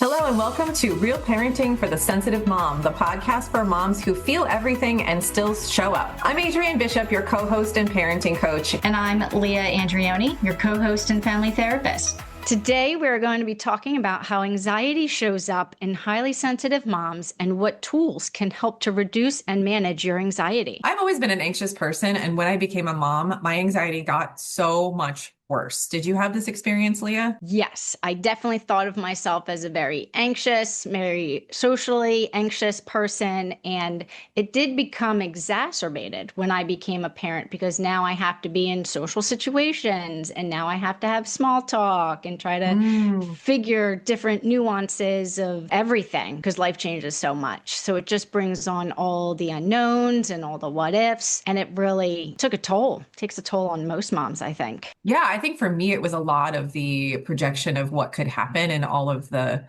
Hello and welcome to Real Parenting for the Sensitive Mom, the podcast for moms who feel everything and still show up. I'm Adrienne Bishop, your co-host and parenting coach. And I'm Leah Andrioni, your co-host and family therapist. Today, we're going to be talking about how anxiety shows up in highly sensitive moms and what tools can help to reduce and manage your anxiety. I've always been an anxious person, and when I became a mom, my anxiety got so much worse. Did you have this experience, Leah? Yes, I definitely thought of myself as a very anxious, very socially anxious person, and it did become exacerbated when I became a parent because now I have to be in social situations and now I have to have small talk and try to figure different nuances of everything because life changes so much. So it just brings on all the unknowns and all the what ifs, and it really takes a toll on most moms, I think. Yeah, I think for me, it was a lot of the projection of what could happen and all of the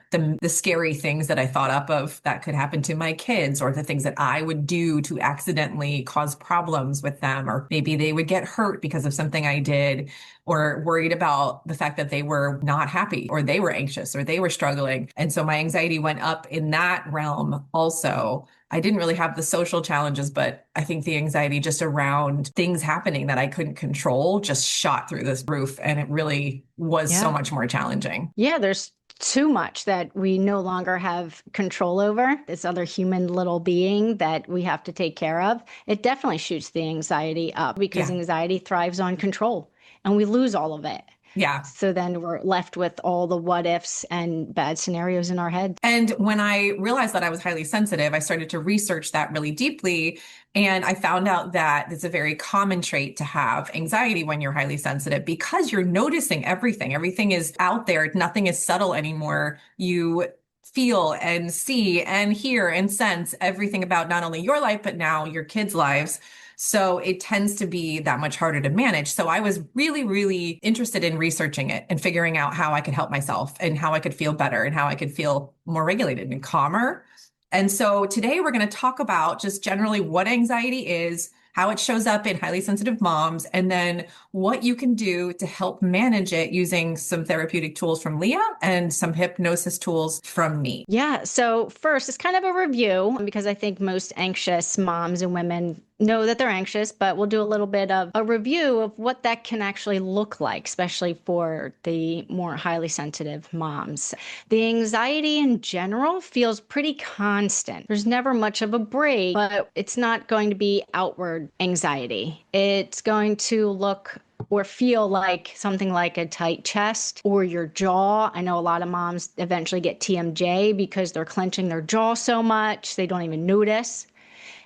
scary things that I thought up of that could happen to my kids, or the things that I would do to accidentally cause problems with them, or maybe they would get hurt because of something I did, or worried about the fact that they were not happy, or they were anxious, or they were struggling. And so my anxiety went up in that realm also. I didn't really have the social challenges, but I think the anxiety just around things happening that I couldn't control just shot through this roof. And it really was so much more challenging. Yeah, there's too much that we no longer have control over. This other human little being that we have to take care of. It definitely shoots the anxiety up because anxiety thrives on control and we lose all of it. Yeah. So then we're left with all the what ifs and bad scenarios in our head. And when I realized that I was highly sensitive, I started to research that really deeply. And I found out that it's a very common trait to have anxiety when you're highly sensitive because you're noticing everything. Everything is out there. Nothing is subtle anymore. You feel and see and hear and sense everything about not only your life, but now your kids' lives. So it tends to be that much harder to manage. So I was really, really interested in researching it and figuring out how I could help myself and how I could feel better and how I could feel more regulated and calmer. And so today we're going to talk about just generally what anxiety is, how it shows up in highly sensitive moms, and then what you can do to help manage it using some therapeutic tools from Leah and some hypnosis tools from me. Yeah. So first, it's kind of a review because I think most anxious moms and women know that they're anxious, but we'll do a little bit of a review of what that can actually look like, especially for the more highly sensitive moms. The anxiety in general feels pretty constant. There's never much of a break, but it's not going to be outward anxiety. It's going to look or feel like something like a tight chest or your jaw. I know a lot of moms eventually get TMJ because they're clenching their jaw so much, they don't even notice.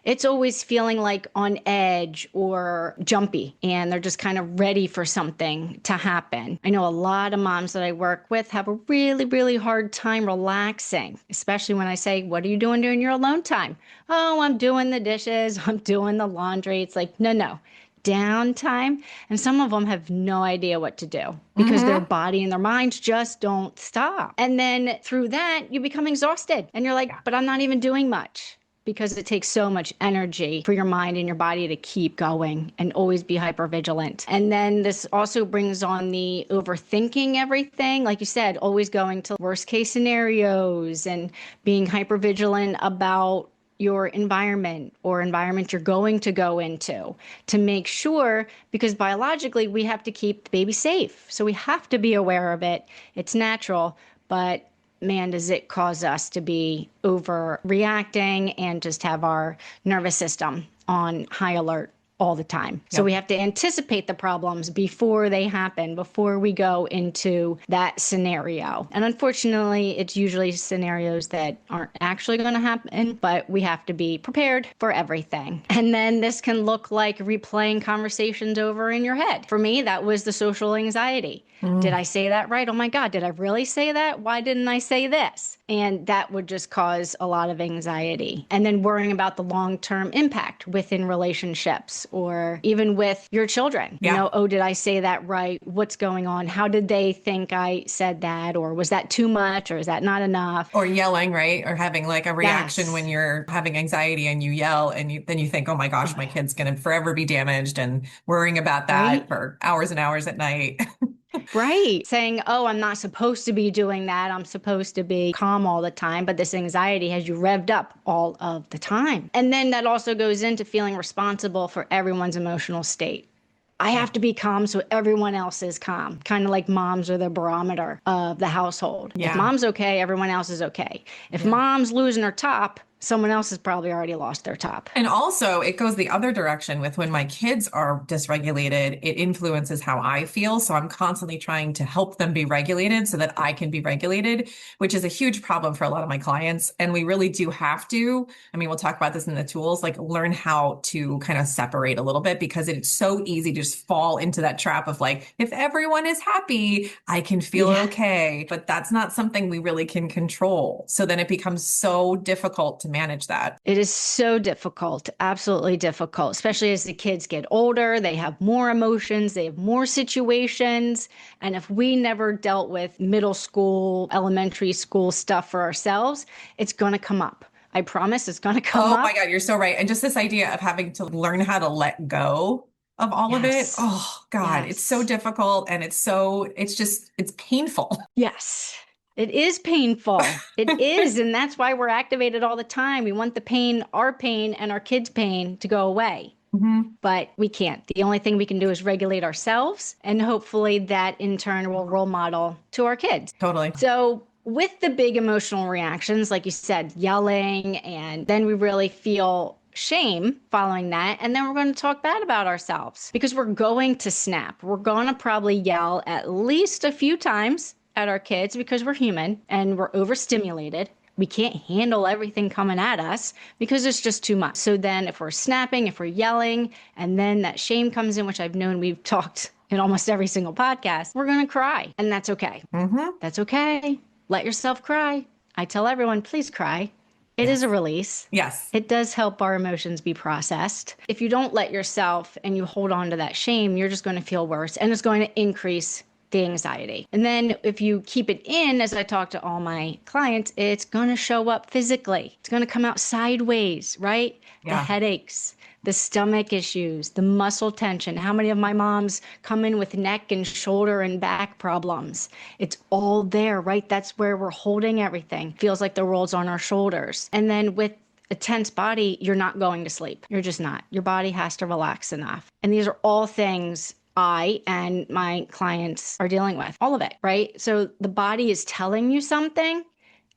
It's always feeling like on edge or jumpy, and they're just kind of ready for something to happen. I know a lot of moms that I work with have a really, really hard time relaxing, especially when I say, what are you doing during your alone time? Oh, I'm doing the dishes, I'm doing the laundry. It's like, no. Downtime. And some of them have no idea what to do because their body and their minds just don't stop. And then through that, you become exhausted and you're like, but I'm not even doing much. Because it takes so much energy for your mind and your body to keep going and always be hypervigilant. And then this also brings on the overthinking everything. Like you said, always going to worst case scenarios and being hypervigilant about your environment or environment you're going to go into to make sure, because biologically we have to keep the baby safe. So we have to be aware of it. It's natural, but man, does it cause us to be overreacting and just have our nervous system on high alert all the time. So we have to anticipate the problems before they happen, before we go into that scenario. And unfortunately, it's usually scenarios that aren't actually going to happen, but we have to be prepared for everything. And then this can look like replaying conversations over in your head. For me, that was the social anxiety. Did I say that right? Oh my God, did I really say that? Why didn't I say this? And that would just cause a lot of anxiety. And then worrying about the long-term impact within relationships or even with your children. You know, oh, did I say that right? What's going on? How did they think I said that? Or was that too much? Or is that not enough? Or yelling, right? Or having like a reaction when you're having anxiety and you yell and then you think, oh my gosh, my kid's going to forever be damaged, and worrying about that for hours and hours at night. Right. Saying, oh, I'm not supposed to be doing that. I'm supposed to be calm all the time. But this anxiety has you revved up all of the time. And then that also goes into feeling responsible for everyone's emotional state. I Yeah. have to be calm so everyone else is calm. Kind of like moms are the barometer of the household. If Yeah. mom's okay, everyone else is okay. If Yeah. mom's losing her top, someone else has probably already lost their top. And also, it goes the other direction with when my kids are dysregulated, it influences how I feel. So I'm constantly trying to help them be regulated so that I can be regulated, which is a huge problem for a lot of my clients. And we really do have to, I mean, we'll talk about this in the tools, like learn how to kind of separate a little bit because it's so easy to just fall into that trap of like, if everyone is happy, I can feel Yeah. okay. But that's not something we really can control. So then it becomes so difficult to manage that. It is so difficult, absolutely difficult, especially as the kids get older. They have more emotions, they have more situations. And if we never dealt with middle school, elementary school stuff for ourselves, it's going to come up. I promise it's going to come Oh my up. God, you're so right. And just this idea of having to learn how to let go of all of it. Yes. Oh God, it's so Yes. difficult and it's painful. Yes. It is painful. It is. And that's why we're activated all the time. We want the pain, and our kids' pain to go away. Mhm. But we can't. The only thing we can do is regulate ourselves, and hopefully that in turn will role model to our kids. Totally. So, with the big emotional reactions, like you said, yelling, and then we really feel shame following that. And then we're going to talk bad about ourselves because we're going to snap. We're going to probably yell at least a few times at our kids because we're human and we're overstimulated. We can't handle everything coming at us because it's just too much. So then if we're snapping, if we're yelling, and then that shame comes in, which I've known we've talked in almost every single podcast, we're going to cry. And that's okay. Hmm. That's okay. Let yourself cry. I tell everyone, please cry. It is a Yes. release. Yes. It does help our emotions be processed. If you don't let yourself and you hold on to that shame, you're just going to feel worse and it's going to increase the anxiety. And then if you keep it in, as I talk to all my clients, it's going to show up physically. It's going to come out sideways, right? The Yeah. headaches, the stomach issues, the muscle tension. How many of my moms come in with neck and shoulder and back problems? It's all there, right? That's where we're holding everything. Feels like the world's on our shoulders. And then with a tense body, you're not going to sleep. You're just not. Your body has to relax enough. And these are all things I and my clients are dealing with, all of it, right? So the body is telling you something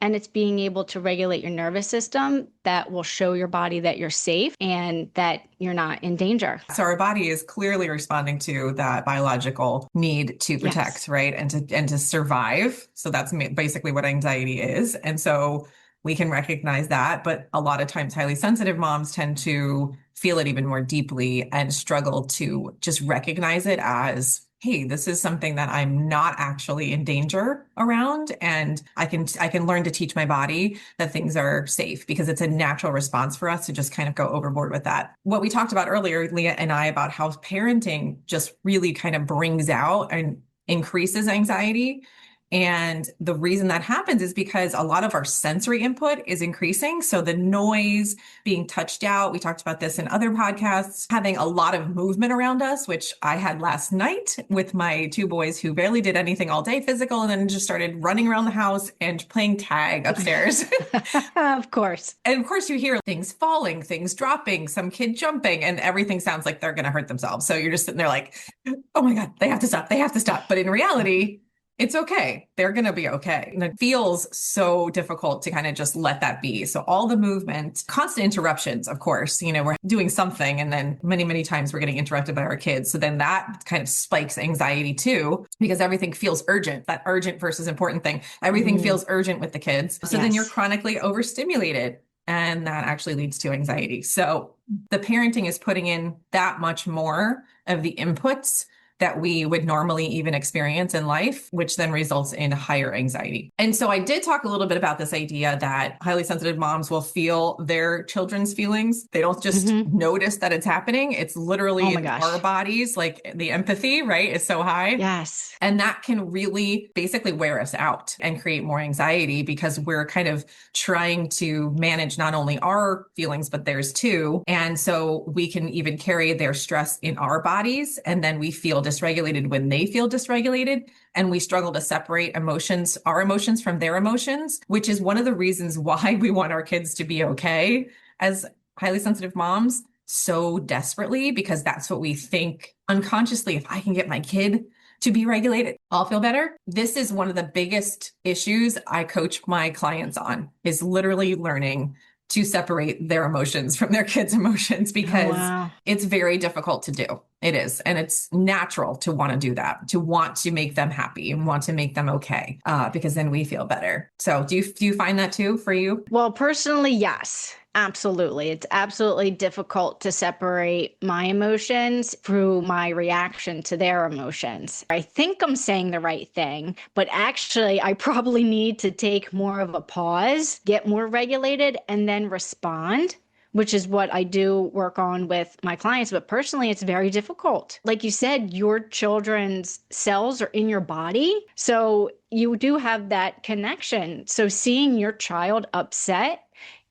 and it's being able to regulate your nervous system that will show your body that you're safe and that you're not in danger. So our body is clearly responding to that biological need to Yes. protect, right? And to survive. So that's basically what anxiety is. And so we can recognize that, but a lot of times highly sensitive moms tend to feel it even more deeply and struggle to just recognize it as, hey, this is something that I'm not actually in danger around. And I can learn to teach my body that things are safe because it's a natural response for us to just kind of go overboard with that. What we talked about earlier, Leah and I, about how parenting just really kind of brings out and increases anxiety. And the reason that happens is because a lot of our sensory input is increasing. So the noise, being touched out, we talked about this in other podcasts, having a lot of movement around us, which I had last night with my two boys who barely did anything all day physical and then just started running around the house and playing tag upstairs. Of course. And of course, you hear things falling, things dropping, some kid jumping, and everything sounds like they're going to hurt themselves. So you're just sitting there like, oh my God, they have to stop. They have to stop. But in reality, it's okay. They're going to be okay. And it feels so difficult to kind of just let that be. So all the movement, constant interruptions, of course, we're doing something and then many, many times we're getting interrupted by our kids. So then that kind of spikes anxiety too, because everything feels urgent, that urgent versus important thing. Everything Mm, feels urgent with the kids. So then you're yes. chronically overstimulated. And that actually leads to anxiety. So the parenting is putting in that much more of the inputs that we would normally even experience in life, which then results in higher anxiety. And so I did talk a little bit about this idea that highly sensitive moms will feel their children's feelings. They don't just Hmm. notice that it's happening. It's Oh literally my in our gosh. bodies, like the empathy, right, is so high. Yes. And that can really basically wear us out and create more anxiety because we're kind of trying to manage not only our feelings, but theirs too. And so we can even carry their stress in our bodies and then we feel dysregulated when they feel dysregulated. And we struggle to separate emotions, our emotions from their emotions, which is one of the reasons why we want our kids to be okay as highly sensitive moms so desperately, because that's what we think unconsciously. If I can get my kid to be regulated, I'll feel better. This is one of the biggest issues I coach my clients on, is literally learning to separate their emotions from their kids' emotions, Oh, because wow. it's very difficult to do. It is. And it's natural to want to do that, to want to make them happy and want to make them okay, because then we feel better. So do you find that too for you? Well, personally, yes, absolutely. It's absolutely difficult to separate my emotions through my reaction to their emotions. I think I'm saying the right thing, but actually, I probably need to take more of a pause, get more regulated, and then respond, which is what I do work on with my clients. But personally, it's very difficult. Like you said, your children's cells are in your body. So you do have that connection. So seeing your child upset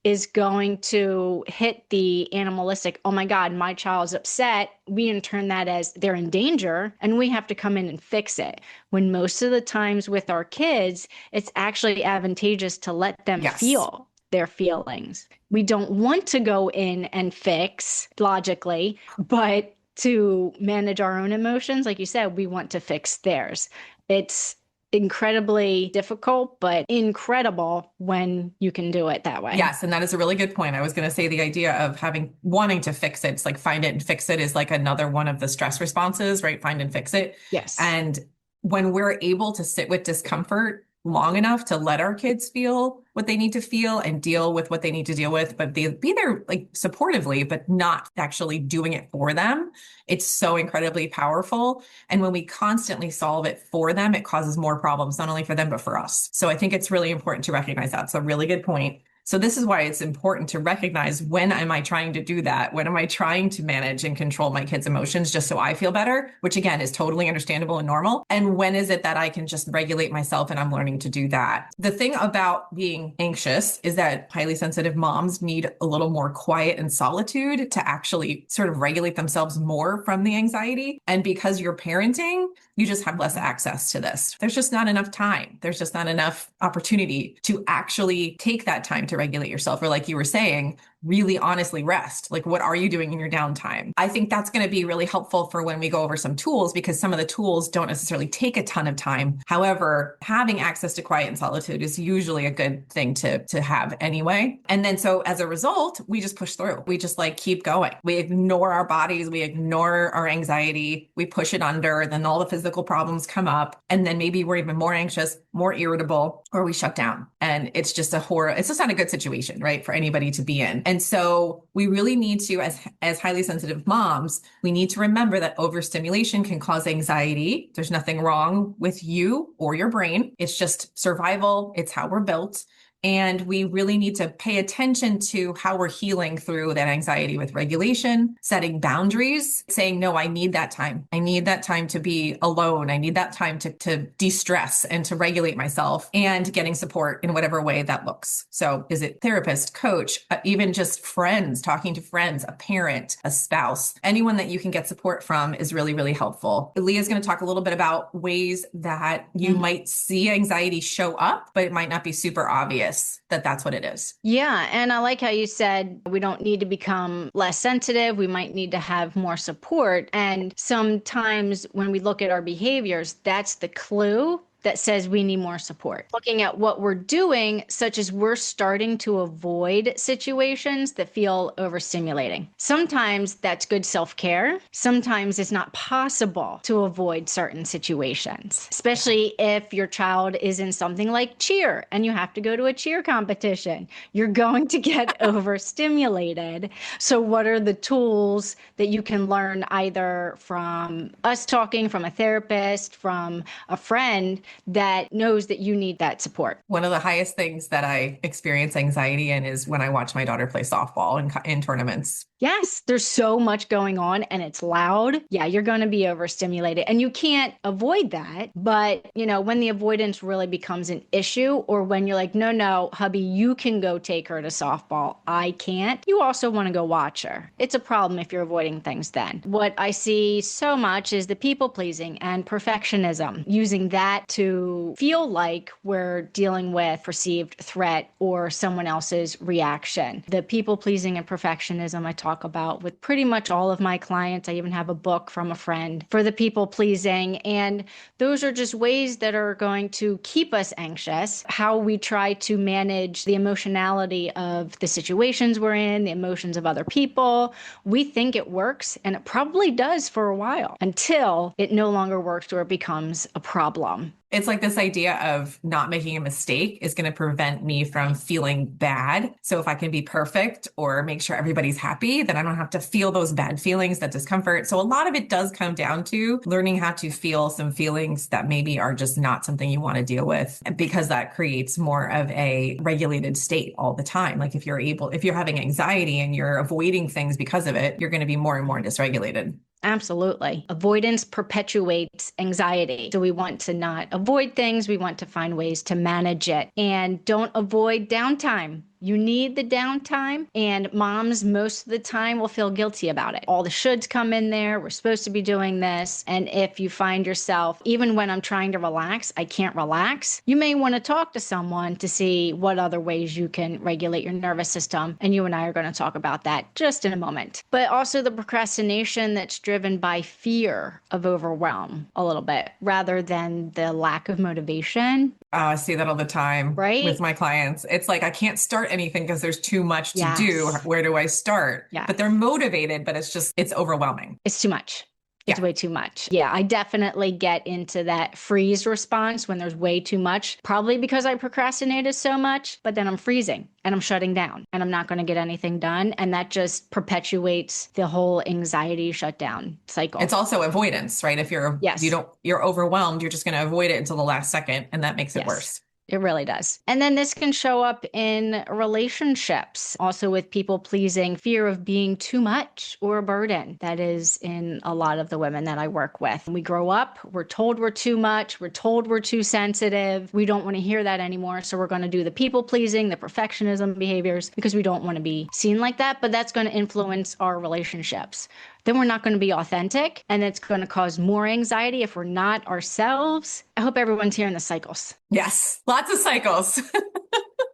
is going to hit the animalistic, oh my God, my child's upset. We intern that as they're in danger and we have to come in and fix it. When most of the times with our kids, it's actually advantageous to let them Yes. feel their feelings. We don't want to go in and fix logically, but to manage our own emotions, like you said, we want to fix theirs. It's incredibly difficult, but incredible when you can do it that way. Yes, and that is a really good point. I was going to say the idea of wanting to fix it. It's like find it and fix it is like another one of the stress responses, right? Find and fix it. Yes. And when we're able to sit with discomfort long enough to let our kids feel what they need to feel and deal with what they need to deal with, but be there like supportively, but not actually doing it for them, it's so incredibly powerful. And when we constantly solve it for them, it causes more problems, not only for them, but for us. So I think it's really important to recognize that. It's a really good point. So this is why it's important to recognize, when am I trying to do that? When am I trying to manage and control my kids' emotions just so I feel better, which again is totally understandable and normal. And when is it that I can just regulate myself, and I'm learning to do that? The thing about being anxious is that highly sensitive moms need a little more quiet and solitude to actually sort of regulate themselves more from the anxiety. And because you're parenting, you just have less access to this. There's just not enough time. There's just not enough opportunity to actually take that time to regulate yourself. Or like you were saying, really honestly rest. Like, what are you doing in your downtime? I think that's going to be really helpful for when we go over some tools, because some of the tools don't necessarily take a ton of time. However, having access to quiet and solitude is usually a good thing to have anyway. And then so as a result, we just push through. We just like keep going. We ignore our bodies. We ignore our anxiety. We push it under. Then all the physical problems come up. And then maybe we're even more anxious, more irritable, or we shut down. And it's just a horror. It's just not a good situation, right, for anybody to be in. And so we really need to, as highly sensitive moms, we need to remember that overstimulation can cause anxiety. There's nothing wrong with you or your brain. It's just survival. It's how we're built. And we really need to pay attention to how we're healing through that anxiety with regulation, setting boundaries, saying, no, I need that time. I need that time to be alone. I need that time to de-stress and to regulate myself, and getting support in whatever way that looks. So is it therapist, coach, even just friends, talking to friends, a parent, a spouse, anyone that you can get support from is really, really helpful. Leah's going to talk a little bit about ways that you might see anxiety show up, but it might not be super obvious that that's what it is. Yeah. And I like how you said we don't need to become less sensitive. We might need to have more support. And sometimes when we look at our behaviors, that's the clue that says we need more support. Looking at what we're doing, such as we're starting to avoid situations that feel overstimulating. Sometimes that's good self-care. Sometimes it's not possible to avoid certain situations, especially if your child is in something like cheer and you have to go to a cheer competition. You're going to get overstimulated. So what are the tools that you can learn either from us talking, from a therapist, from a friend, that knows that you need that support. One of the highest things that I experience anxiety in is when I watch my daughter play softball in tournaments. Yes, there's so much going on and it's loud. Yeah, you're going to be overstimulated and you can't avoid that. But, when the avoidance really becomes an issue, or when you're like, no, no, hubby, you can go take her to softball. I can't. You also want to go watch her. It's a problem if you're avoiding things then. What I see so much is the people pleasing and perfectionism, using that to feel like we're dealing with perceived threat or someone else's reaction. The people pleasing and perfectionism I talk about with pretty much all of my clients. I even have a book from a friend for the people pleasing. And those are just ways that are going to keep us anxious, how we try to manage the emotionality of the situations we're in, the emotions of other people. We think it works, and it probably does for a while until it no longer works or it becomes a problem. It's like this idea of not making a mistake is going to prevent me from feeling bad. So if I can be perfect or make sure everybody's happy, then I don't have to feel those bad feelings, that discomfort. So a lot of it does come down to learning how to feel some feelings that maybe are just not something you want to deal with, because that creates more of a regulated state all the time. Like if you're having anxiety and you're avoiding things because of it, you're going to be more and more dysregulated. Absolutely. Avoidance perpetuates anxiety. So we want to not avoid things. We want to find ways to manage it. And don't avoid downtime. You need the downtime, and moms most of the time will feel guilty about it. All the shoulds come in there. We're supposed to be doing this. And if you find yourself, even when I'm trying to relax, I can't relax, you may want to talk to someone to see what other ways you can regulate your nervous system. And you and I are going to talk about that just in a moment. But also the procrastination that's driven by fear of overwhelm a little bit, rather than the lack of motivation. I see that all the time Right? with my clients. It's like, I can't start anything because there's too much to do. Yes. Where do I start? Yeah. But they're motivated, but it's overwhelming. It's too much. It's Yeah. way too much. Yeah, I definitely get into that freeze response when there's way too much, probably because I procrastinated so much, but then I'm freezing and I'm shutting down and I'm not going to get anything done. And that just perpetuates the whole anxiety shutdown cycle. It's also avoidance, right? If Yes. you're overwhelmed, you're just going to avoid it until the last second, and that makes it Yes. worse. It really does. And then this can show up in relationships, also with people pleasing, fear of being too much or a burden. That is in a lot of the women that I work with. We grow up, we're told we're too much, we're told we're too sensitive. We don't want to hear that anymore. So we're going to do the people pleasing, the perfectionism behaviors, because we don't want to be seen like that. But that's going to influence our relationships. Then we're not going to be authentic, and it's going to cause more anxiety if we're not ourselves. I hope everyone's hearing the cycles. Yes. Lots of cycles.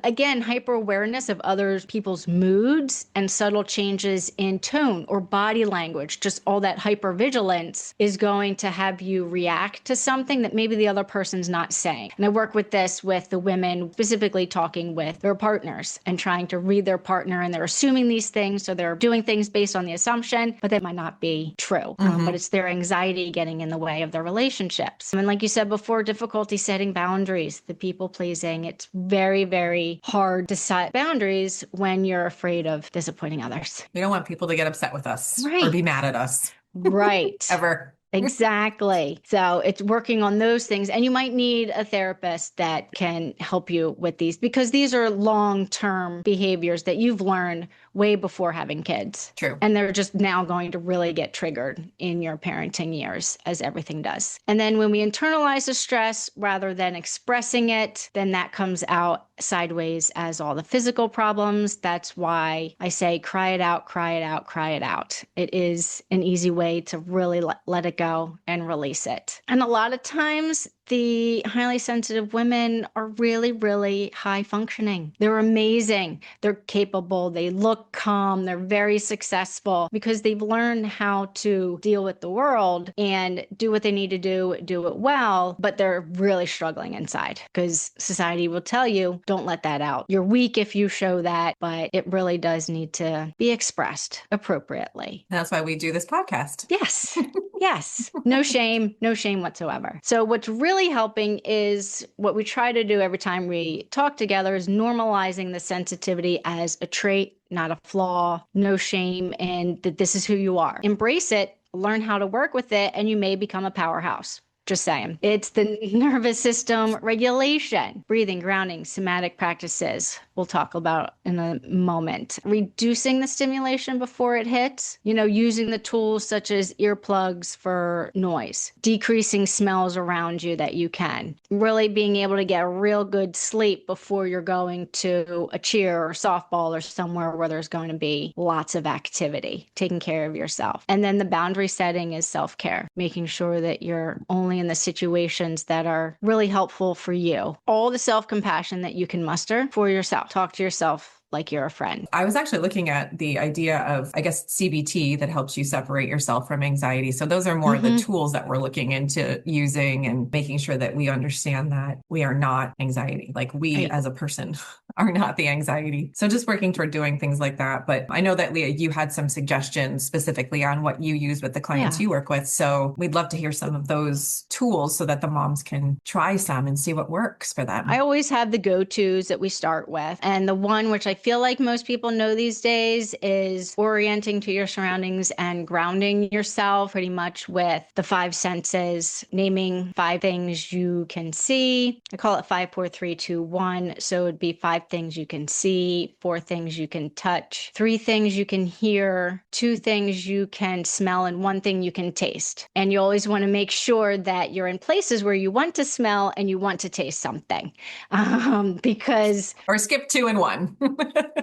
Again, hyper awareness of other people's moods and subtle changes in tone or body language, just all that hypervigilance is going to have you react to something that maybe the other person's not saying. And I work with this with the women, specifically talking with their partners and trying to read their partner, and they're assuming these things. So they're doing things based on the assumption, but they might not be true. But it's their anxiety getting in the way of their relationships. And like you said before, difficulty setting boundaries, the people pleasing. It's very, very hard to set boundaries when you're afraid of disappointing others. We don't want people to get upset with us or Right. be mad at us Right. ever. Exactly. So it's working on those things. And you might need a therapist that can help you with these, because these are long-term behaviors that you've learned way before having kids. True. And they're just now going to really get triggered in your parenting years, as everything does. And then when we internalize the stress rather than expressing it, then that comes out sideways as all the physical problems. That's why I say cry it out, cry it out, cry it out. It is an easy way to really let it go and release it. And a lot of times, the highly sensitive women are really, really high functioning. They're amazing. They're capable. They look calm. They're very successful because they've learned how to deal with the world and do what they need to do it well, but they're really struggling inside because society will tell you, don't let that out. You're weak if you show that, but it really does need to be expressed appropriately. That's why we do this podcast. Yes. Yes. No shame whatsoever. So what's really helping is what we try to do every time we talk together is normalizing the sensitivity as a trait, not a flaw, no shame, and that this is who you are. Embrace it, learn how to work with it, and you may become a powerhouse. Just saying. It's the nervous system regulation, breathing, grounding, somatic practices we'll talk about in a moment. Reducing the stimulation before it hits, using the tools such as earplugs for noise, decreasing smells around you that you can, really being able to get a real good sleep before you're going to a cheer or softball or somewhere where there's going to be lots of activity, taking care of yourself. And then the boundary setting is self-care, making sure that you're only in the situations that are really helpful for you. All the self-compassion that you can muster for yourself. Talk to yourself like you're a friend. I was actually looking at the idea of, I guess, CBT that helps you separate yourself from anxiety. So those are more the tools that we're looking into using and making sure that we understand that we are not anxiety. Like we as a person are not the anxiety. So just working toward doing things like that. But I know that, Leah, you had some suggestions specifically on what you use with the clients you work with. So we'd love to hear some of those tools so that the moms can try some and see what works for them. I always have the go-tos that we start with. And the one which I feel like most people know these days is orienting to your surroundings and grounding yourself pretty much with the 5 senses, naming 5 things you can see. I call it 5, 4, 3, 2, 1. So it'd be 5 things you can see, 4 things you can touch, 3 things you can hear, 2 things you can smell, and 1 thing you can taste. And you always want to make sure that you're in places where you want to smell and you want to taste something. Because or skip 2 and 1.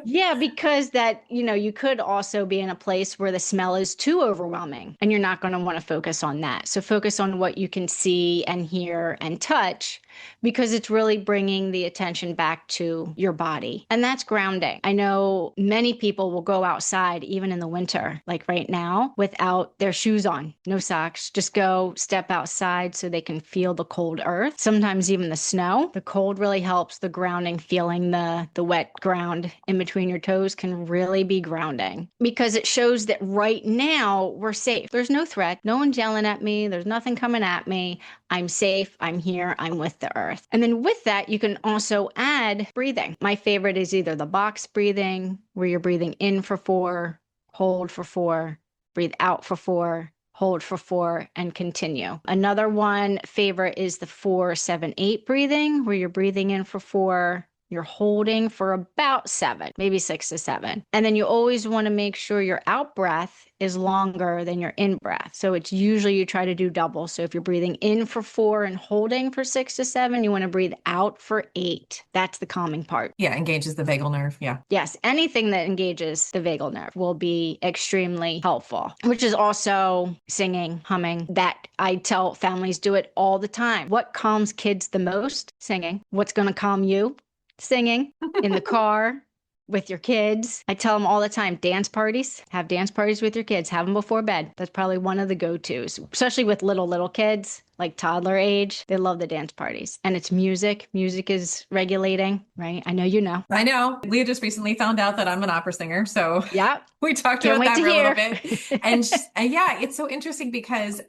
Yeah, because that, you could also be in a place where the smell is too overwhelming and you're not going to want to focus on that. So focus on what you can see and hear and touch, because it's really bringing the attention back to your body. And that's grounding. I know many people will go outside, even in the winter, like right now, without their shoes on, no socks, just go step outside so they can feel the cold earth. Sometimes even the snow. The cold really helps the grounding, feeling the wet ground in between your toes can really be grounding, because it shows that right now we're safe. There's no threat. No one's yelling at me. There's nothing coming at me. I'm safe. I'm here. I'm with the earth. And then with that, you can also add breathing. My favorite is either the box breathing, where you're breathing in for 4, hold for 4, breathe out for 4, hold for 4, and continue. Another one favorite is the 4, 7, 8 breathing, where you're breathing in for 4, you're holding for about 7, maybe 6 to 7. And then you always want to make sure your out breath is longer than your in breath. So it's usually you try to do double. So if you're breathing in for 4 and holding for 6 to 7, you want to breathe out for 8. That's the calming part. Yeah, engages the vagal nerve. Yeah. Yes, anything that engages the vagal nerve will be extremely helpful, which is also singing, humming. That I tell families do it all the time. What calms kids the most? Singing. What's going to calm you? Singing in the car with your kids. I tell them all the time, dance parties, have dance parties with your kids, have them before bed. That's probably one of the go-tos, especially with little kids, like toddler age. They love the dance parties. And it's music. Music is regulating, right? I know you know. I know. Leah just recently found out that I'm an opera singer. So yeah, we talked about that for a little bit. And yeah, it's so interesting because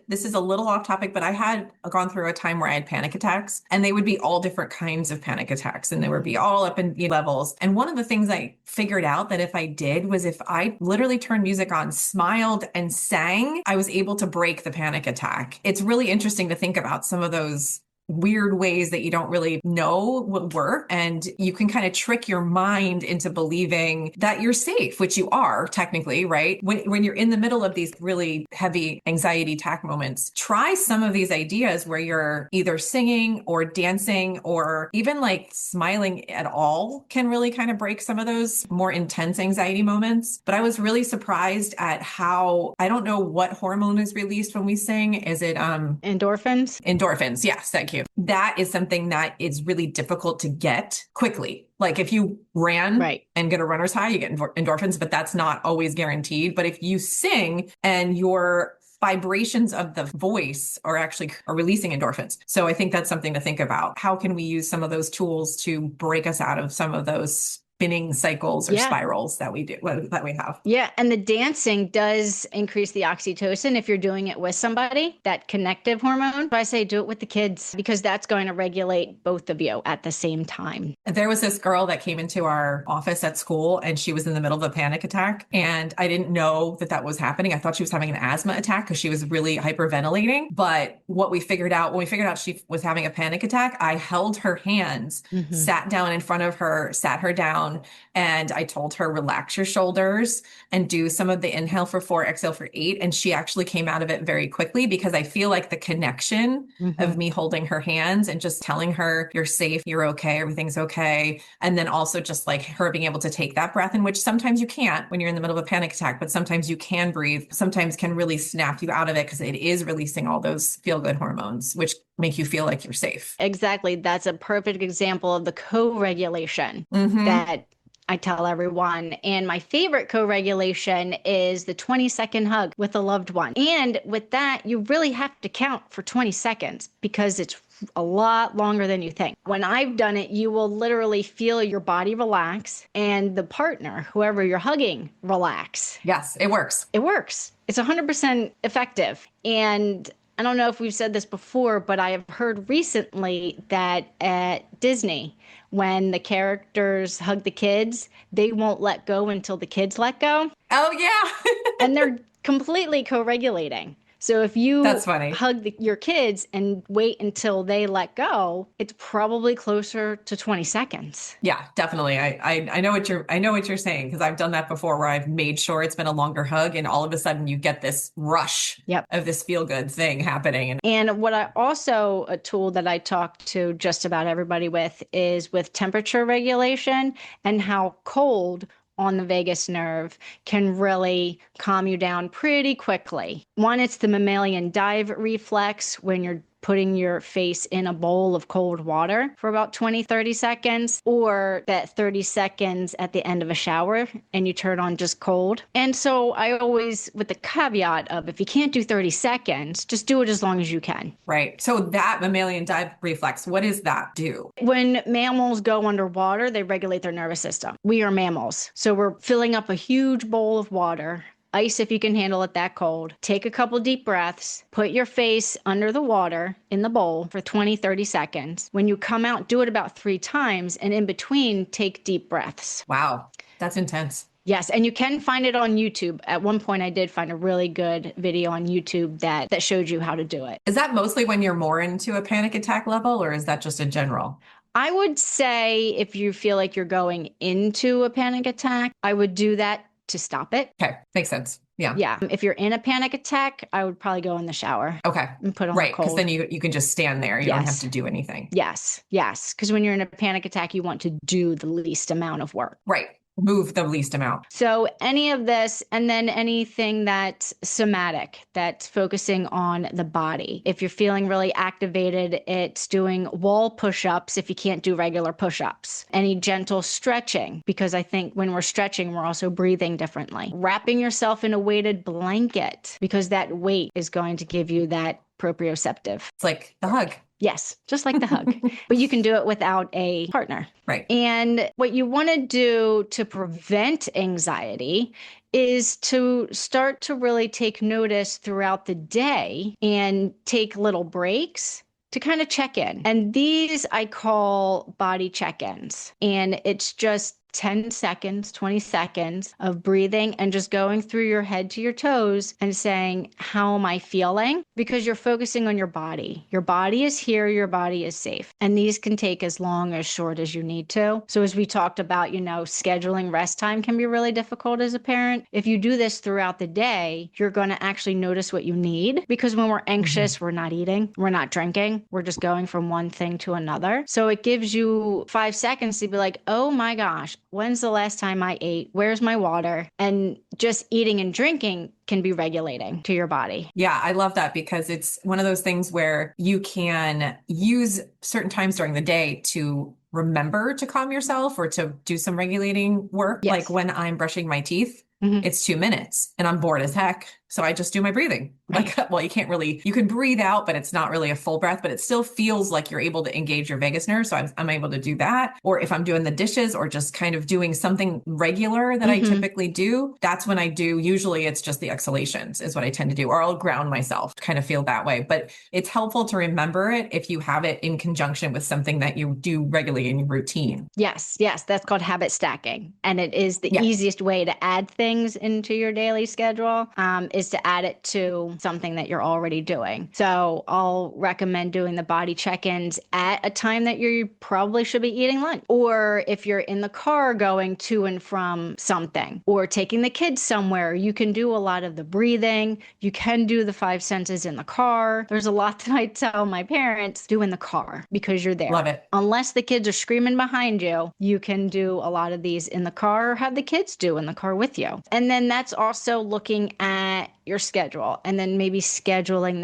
this is a little off topic, but I had gone through a time where I had panic attacks, and they would be all different kinds of panic attacks, and they would be all up in levels. And one of the things I figured out that if I did was if I literally turned music on, smiled, and sang, I was able to break the panic attack. It's really interesting to think about some of those weird ways that you don't really know will work. And you can kind of trick your mind into believing that you're safe, which you are technically, right? When you're in the middle of these really heavy anxiety attack moments, try some of these ideas where you're either singing or dancing or even like smiling at all can really kind of break some of those more intense anxiety moments. But I was really surprised at how, I don't know what hormone is released when we sing. Is it endorphins? Endorphins. Yes. Thank you. That is something that is really difficult to get quickly. Like if you ran and get a runner's high, you get endorphins, but that's not always guaranteed. But if you sing and your vibrations of the voice are releasing endorphins. So I think that's something to think about. How can we use some of those tools to break us out of some of those spinning cycles or Yeah. spirals that we do, that we have. Yeah, and the dancing does increase the oxytocin if you're doing it with somebody, that connective hormone. So I say do it with the kids because that's going to regulate both of you at the same time. There was this girl that came into our office at school and she was in the middle of a panic attack. And I didn't know that that was happening. I thought she was having an asthma attack because she was really hyperventilating. But what we figured out, when we figured out she was having a panic attack, I held her hands, sat down in front of her, sat her down, and I told her, relax your shoulders and do some of the inhale for 4, exhale for 8. And she actually came out of it very quickly because I feel like the connection of me holding her hands and just telling her, you're safe, you're okay, everything's okay. And then also just like her being able to take that breath, in which sometimes you can't when you're in the middle of a panic attack, but sometimes you can breathe, sometimes can really snap you out of it because it is releasing all those feel good hormones, which make you feel like you're safe. Exactly. That's a perfect example of the co-regulation that I tell everyone. And my favorite co-regulation is the 20-second hug with a loved one. And with that, you really have to count for 20 seconds because it's a lot longer than you think. When I've done it, you will literally feel your body relax and the partner, whoever you're hugging, relax. Yes, it works. It works. It's 100% effective. And I don't know if we've said this before, but I have heard recently that at Disney, when the characters hug the kids, they won't let go until the kids let go. Oh, yeah. And they're completely co-regulating. So if you That's funny. hug your kids and wait until they let go, it's probably closer to 20 seconds. Yeah, definitely. I know what you're saying because I've done that before where I've made sure it's been a longer hug and all of a sudden you get this rush of this feel good thing happening. And what I also, a tool that I talk to just about everybody with is with temperature regulation and how cold on the vagus nerve can really calm you down pretty quickly. One, it's the mammalian dive reflex when you're putting your face in a bowl of cold water for about 20, 30 seconds, or that 30 seconds at the end of a shower and you turn on just cold. And so I always, with the caveat of if you can't do 30 seconds, just do it as long as you can. Right. So that mammalian dive reflex, what does that do? When mammals go underwater, they regulate their nervous system. We are mammals. So we're filling up a huge bowl of water. Ice if you can handle it that cold. Take a couple deep breaths. Put your face under the water in the bowl for 20, 30 seconds. When you come out, do it about 3 times. And in between, take deep breaths. Wow. That's intense. Yes, and you can find it on YouTube. At one point, I did find a really good video on YouTube that showed you how to do it. Is that mostly when you're more into a panic attack level, or is that just in general? I would say if you feel like you're going into a panic attack, I would do that to stop it. Okay, makes sense. Yeah. Yeah. If you're in a panic attack, I would probably go in the shower. Okay. And put on right, the cold. because then you can just stand there. You don't have to do anything. Yes. Yes. Because when you're in a panic attack, you want to do the least amount of work. Right. Move the least amount. So any of this, and then anything that's somatic, that's focusing on the body. If you're feeling really activated, it's doing wall push-ups if you can't do regular push-ups. Any gentle stretching, because I think when we're stretching, we're also breathing differently. Wrapping yourself in a weighted blanket, because that weight is going to give you that proprioceptive. It's like the hug. Yes, just like the hug, but you can do it without a partner. Right. And what you want to do to prevent anxiety is to start to really take notice throughout the day and take little breaks to kind of check in. And these I call body check-ins. And it's just 10 seconds, 20 seconds of breathing and just going through your head to your toes and saying, how am I feeling? Because you're focusing on your body. Your body is here, your body is safe. And these can take as long or short as you need to. So as we talked about, scheduling rest time can be really difficult as a parent. If you do this throughout the day, you're going to actually notice what you need, because when we're anxious, we're not eating, we're not drinking, we're just going from one thing to another. So it gives you 5 seconds to be like, oh my gosh, when's the last time I ate? Where's my water? And just eating and drinking can be regulating to your body. Yeah, I love that because it's one of those things where you can use certain times during the day to remember to calm yourself or to do some regulating work. Yes. Like when I'm brushing my teeth, it's 2 minutes and I'm bored as heck. So I just do my breathing. Right. Like, well, you can breathe out, but it's not really a full breath, but it still feels like you're able to engage your vagus nerve. So I'm able to do that. Or if I'm doing the dishes or just kind of doing something regular that I Mm-hmm. typically do, that's when I do, usually it's just the exhalations is what I tend to do, or I'll ground myself, kind of feel that way. But it's helpful to remember it if you have it in conjunction with something that you do regularly in your routine. Yes, yes, that's called habit stacking. And it is the Yeah. easiest way to add things into your daily schedule, is to add it to something that you're already doing. So I'll recommend doing the body check-ins at a time that you probably should be eating lunch. Or if you're in the car going to and from something, or taking the kids somewhere, you can do a lot of the breathing. You can do the five senses in the car. There's a lot that I tell my parents do in the car because you're Love there. it. Unless the kids are screaming behind you can do a lot of these in the car or have the kids do in the car with you. And then that's also looking at your schedule and then maybe scheduling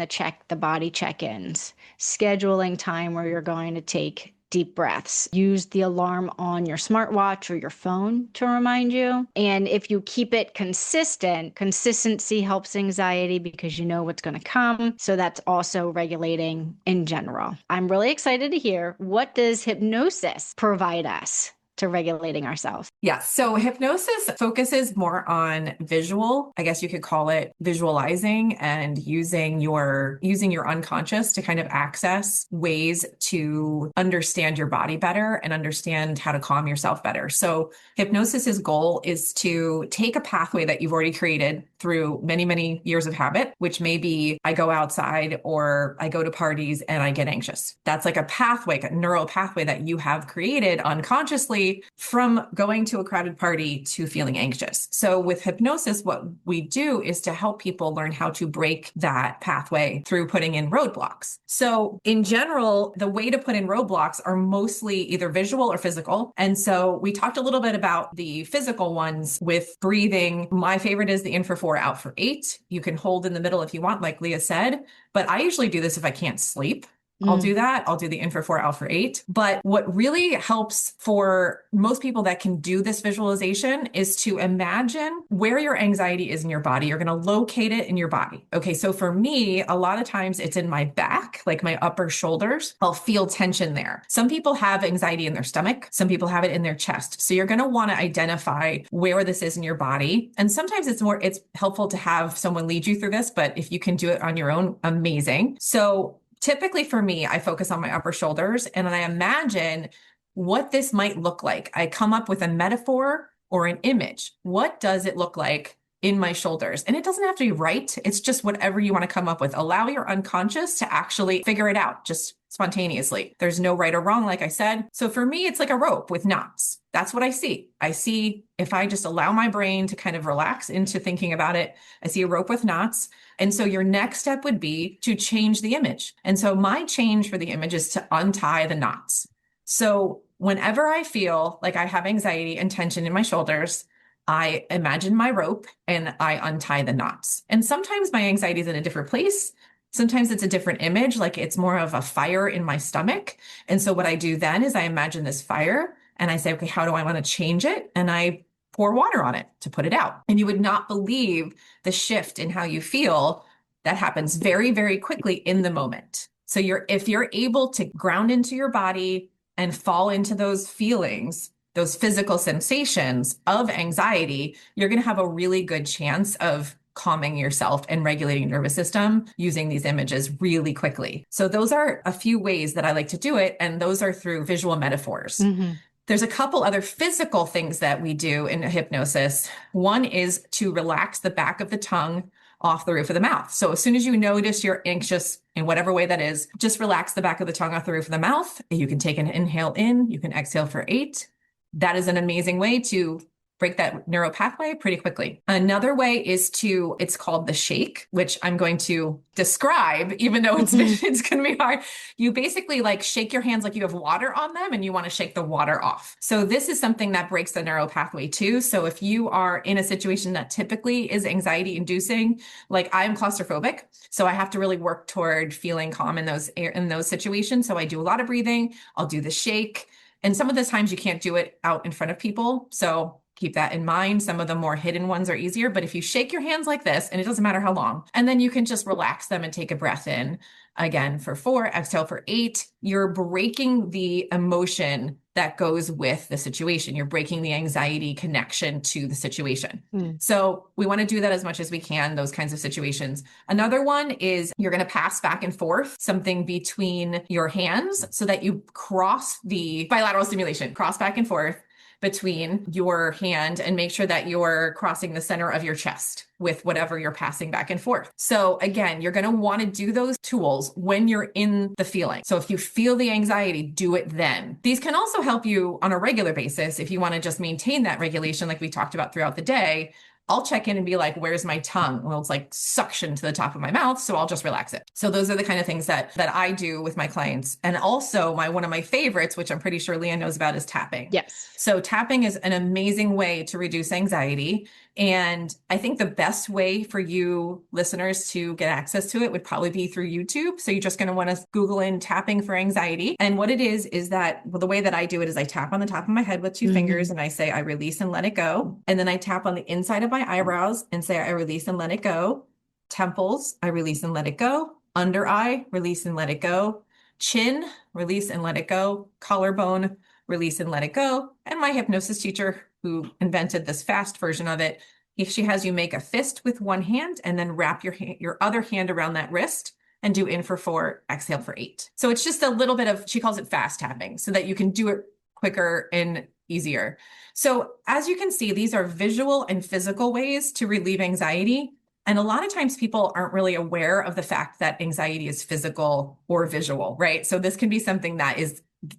the body check-ins, scheduling time where you're going to take deep breaths. Use the alarm on your smartwatch or your phone to remind you. And if you keep it consistent, consistency helps anxiety because you know what's going to come. So that's also regulating in general. I'm really excited to hear, what does hypnosis provide us to regulating ourselves? Yeah. So hypnosis focuses more on visual. I guess you could call it visualizing and using your unconscious to kind of access ways to understand your body better and understand how to calm yourself better. So hypnosis's goal is to take a pathway that you've already created through many, many years of habit, which may be I go outside or I go to parties and I get anxious. That's like a pathway, a neural pathway that you have created unconsciously from going to a crowded party to feeling anxious. So with hypnosis, what we do is to help people learn how to break that pathway through putting in roadblocks. So in general, the way to put in roadblocks are mostly either visual or physical. And so we talked a little bit about the physical ones with breathing. My favorite is the in for 4, out for 8. You can hold in the middle if you want, like Leah said, but I usually do this if I can't sleep. I'll do that. I'll do the in for 4, out for 8. But what really helps for most people that can do this visualization is to imagine where your anxiety is in your body. You're going to locate it in your body. Okay. So for me, a lot of times it's in my back, like my upper shoulders. I'll feel tension there. Some people have anxiety in their stomach. Some people have it in their chest. So you're going to want to identify where this is in your body. And sometimes it's helpful to have someone lead you through this, but if you can do it on your own, amazing. So typically for me, I focus on my upper shoulders and I imagine what this might look like. I come up with a metaphor or an image. What does it look like in my shoulders? And it doesn't have to be right. It's just whatever you want to come up with. Allow your unconscious to actually figure it out just spontaneously. There's no right or wrong, like I said. So for me, it's like a rope with knots. That's what I see. I see if I just allow my brain to kind of relax into thinking about it, I see a rope with knots. And so your next step would be to change the image. And so my change for the image is to untie the knots. So whenever I feel like I have anxiety and tension in my shoulders, I imagine my rope and I untie the knots. And sometimes my anxiety is in a different place. Sometimes it's a different image, like it's more of a fire in my stomach. And so what I do then is I imagine this fire and I say, okay, how do I want to change it? And I pour water on it to put it out. And you would not believe the shift in how you feel that happens very, very quickly in the moment. So if you're able to ground into your body and fall into those feelings, those physical sensations of anxiety, you're going to have a really good chance of calming yourself and regulating your nervous system using these images really quickly. So those are a few ways that I like to do it. And those are through visual metaphors. Mm-hmm. There's a couple other physical things that we do in hypnosis. One is to relax the back of the tongue off the roof of the mouth. So as soon as you notice you're anxious in whatever way that is, just relax the back of the tongue off the roof of the mouth. You can take an inhale in, you can exhale for 8. That is an amazing way to break that neural pathway pretty quickly. Another way is it's called the shake, which I'm going to describe, even though it's going to be hard. You basically like shake your hands like you have water on them and you want to shake the water off. So this is something that breaks the neural pathway too. So if you are in a situation that typically is anxiety inducing, like I'm claustrophobic, so I have to really work toward feeling calm in those situations. So I do a lot of breathing. I'll do the shake. And some of the times you can't do it out in front of people. So keep that in mind. Some of the more hidden ones are easier, but if you shake your hands like this, and it doesn't matter how long, and then you can just relax them and take a breath in again for 4, exhale for 8, you're breaking the emotion that goes with the situation. You're breaking the anxiety connection to the situation. So we want to do that as much as we can, those kinds of situations. Another one is you're going to pass back and forth something between your hands so that you cross the bilateral stimulation, cross back and forth between your hand and make sure that you're crossing the center of your chest with whatever you're passing back and forth. So again, you're going to want to do those tools when you're in the feeling. So if you feel the anxiety, do it then. These can also help you on a regular basis if you want to just maintain that regulation like we talked about throughout the day. I'll check in and be like, where's my tongue? Well, it's like suction to the top of my mouth. So I'll just relax it. So those are the kind of things that I do with my clients. And also one of my favorites, which I'm pretty sure Leah knows about, is tapping. Yes. So tapping is an amazing way to reduce anxiety. And I think the best way for you listeners to get access to it would probably be through YouTube. So you're just going to want to Google in tapping for anxiety. And what it is that, well, the way that I do it is I tap on the top of my head with 2 fingers and I say, I release and let it go. And then I tap on the inside of my eyebrows and say, I release and let it go. Temples, I release and let it go. Under eye, release and let it go. Chin, release and let it go. Collarbone, release and let it go. And my hypnosis teacher, who invented this fast version of it, she has you make a fist with one hand and then wrap your other hand around that wrist and do in for 4, exhale for 8. So it's just a little bit of, she calls it fast tapping, so that you can do it quicker and easier. So as you can see, these are visual and physical ways to relieve anxiety. And a lot of times people aren't really aware of the fact that anxiety is physical or visual, right? So this can be something that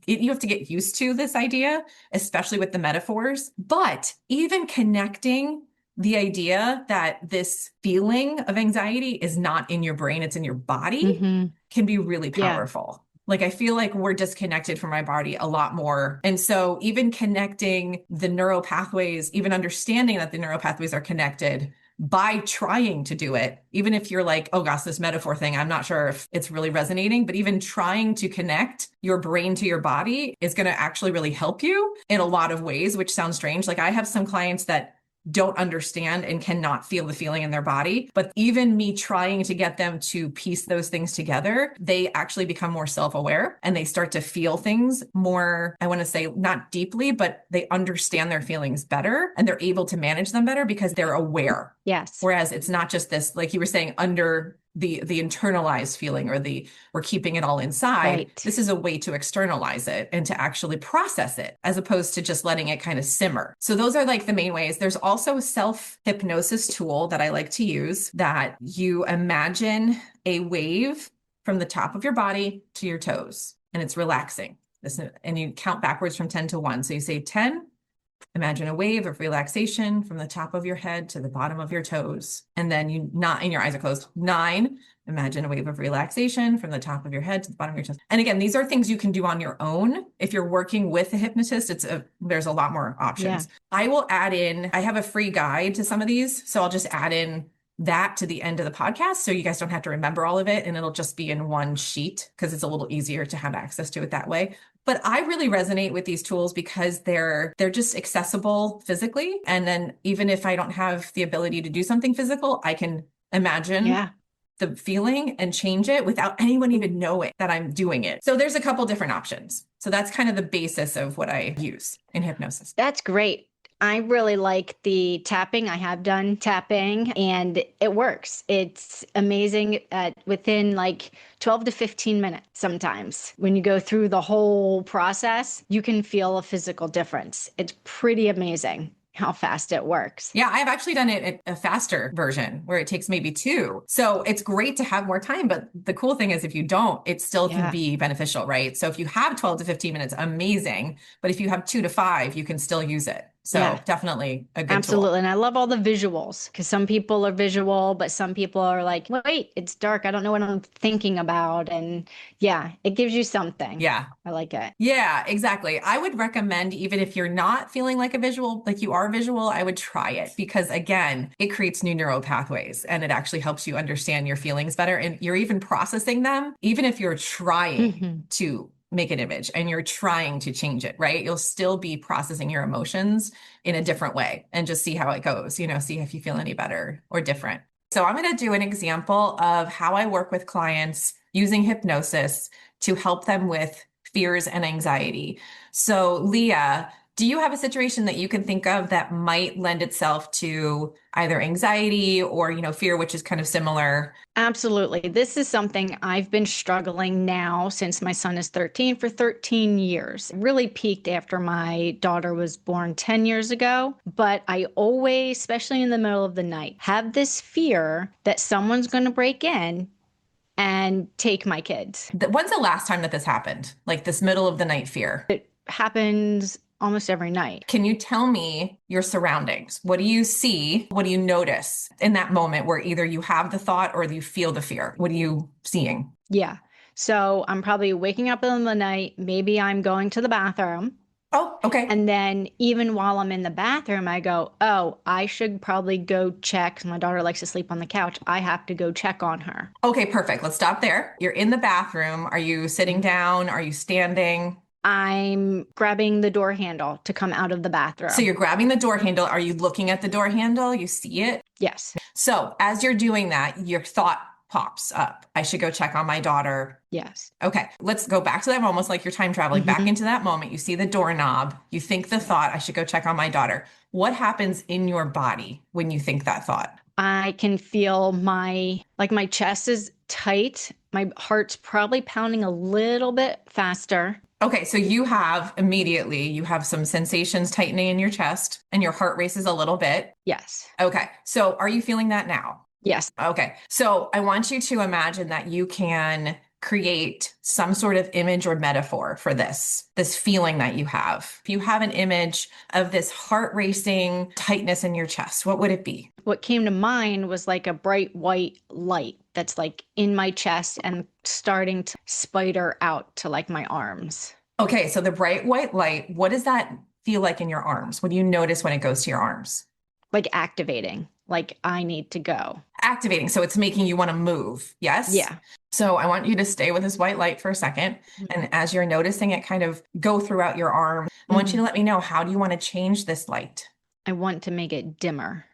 you have to get used to this idea, especially with the metaphors. But even connecting the idea that this feeling of anxiety is not in your brain, it's in your body, can be really powerful. Like, I feel like we're disconnected from my body a lot more. And so even connecting the neural pathways, even understanding that the neural pathways are connected by trying to do it, even if you're like, oh gosh, this metaphor thing, I'm not sure if it's really resonating, but even trying to connect your brain to your body is going to actually really help you in a lot of ways, which sounds strange. Like, I have some clients that don't understand and cannot feel the feeling in their body. But even me trying to get them to piece those things together, they actually become more self-aware and they start to feel things more, I want to say not deeply, but they understand their feelings better and they're able to manage them better because they're aware. Yes. Whereas it's not just this, like you were saying, under the internalized feeling, or we're keeping it all inside. Right. This is a way to externalize it and to actually process it, as opposed to just letting it kind of simmer. So those are like the main ways. There's also a self-hypnosis tool that I like to use, that you imagine a wave from the top of your body to your toes, and it's relaxing. And you count backwards from 10 to 1. So you say 10, imagine a wave of relaxation from the top of your head to the bottom of your toes. And then and your eyes are closed. 9, imagine a wave of relaxation from the top of your head to the bottom of your toes. And again, these are things you can do on your own. If you're working with a hypnotist, there's a lot more options. Yeah. I have a free guide to some of these. So I'll just add in that to the end of the podcast, so you guys don't have to remember all of it, and it'll just be in one sheet because it's a little easier to have access to it that way. But I really resonate with these tools because they're just accessible physically. And then even if I don't have the ability to do something physical, I can imagine the feeling and change it without anyone even knowing that I'm doing it. So there's a couple different options. So that's kind of the basis of what I use in hypnosis. That's great. I really like the tapping. I have done tapping and it works. It's amazing within like 12 to 15 minutes sometimes. When you go through the whole process, you can feel a physical difference. It's pretty amazing how fast it works. Yeah, I've actually done it at a faster version where it takes maybe 2. So it's great to have more time, but the cool thing is if you don't, it still can be beneficial, right? So if you have 12 to 15 minutes, amazing. But if you have 2 to 5, you can still use it. So definitely a good Absolutely. tool. And I love all the visuals, because some people are visual, but some people are like, wait, it's dark. I don't know what I'm thinking about. And it gives you something. Yeah. I like it. Yeah, exactly. I would recommend, even if you're not feeling like you are visual, I would try it, because again, it creates new neural pathways and it actually helps you understand your feelings better. And you're even processing them, even if you're trying to make an image and you're trying to change it, right? You'll still be processing your emotions in a different way and just see how it goes, see if you feel any better or different. So I'm going to do an example of how I work with clients using hypnosis to help them with fears and anxiety. So Leah, do you have a situation that you can think of that might lend itself to either anxiety or, fear, which is kind of similar? Absolutely. This is something I've been struggling now since my son is 13 for 13 years. It really peaked after my daughter was born 10 years ago. But I always, especially in the middle of the night, have this fear that someone's going to break in and take my kids. When's the last time that this happened? Like this middle of the night fear? It happens almost every night. Can you tell me your surroundings? What do you see? What do you notice in that moment where either you have the thought or you feel the fear? What are you seeing? Yeah. So I'm probably waking up in the night. Maybe I'm going to the bathroom. Oh, okay. And then even while I'm in the bathroom, I go, oh, I should probably go check. My daughter likes to sleep on the couch. I have to go check on her. Okay, perfect. Let's stop there. You're in the bathroom. Are you sitting down? Are you standing? I'm grabbing the door handle to come out of the bathroom. So you're grabbing the door handle. Are you looking at the door handle? You see it? Yes. So as you're doing that, your thought pops up. I should go check on my daughter. Yes. Okay, let's go back to that, almost like you're time traveling back into that moment. You see the doorknob. You think the thought, I should go check on my daughter. What happens in your body when you think that thought? I can feel my chest is tight. My heart's probably pounding a little bit faster. Okay, so you have some sensations tightening in your chest and your heart races a little bit. Yes. Okay, so are you feeling that now? Yes. Okay, so I want you to imagine that you can create some sort of image or metaphor for this feeling that you have. If you have an image of this heart racing tightness in your chest, what would it be? What came to mind was like a bright white light that's like in my chest and starting to spider out to like my arms. Okay, so the bright white light, what does that feel like in your arms? What do you notice when it goes to your arms? Like activating, like I need to go. Activating, so it's making you want to move, yes? Yeah. So I want you to stay with this white light for a second. And as you're noticing it kind of go throughout your arm, I want you to let me know, how do you want to change this light? I want to make it dimmer.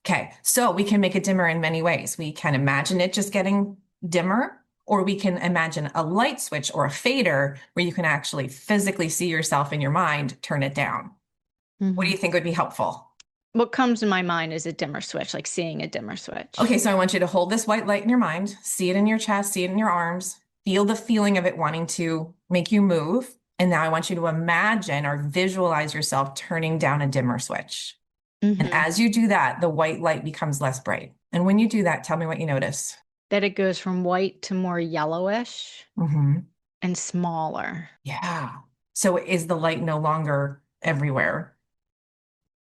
Okay, so we can make it dimmer in many ways. We can imagine it just getting dimmer, or we can imagine a light switch or a fader where you can actually physically see yourself in your mind turn it down. What do you think would be helpful? What comes in my mind is a dimmer switch, like seeing a dimmer switch. Okay, so I want you to hold this white light in your mind, see it in your chest, see it in your arms, feel the feeling of it wanting to make you move. And now I want you to imagine or visualize yourself turning down a dimmer switch. And as you do that, the white light becomes less bright. And when you do that, tell me what you notice. That it goes from white to more yellowish and smaller. Yeah. So is the light no longer everywhere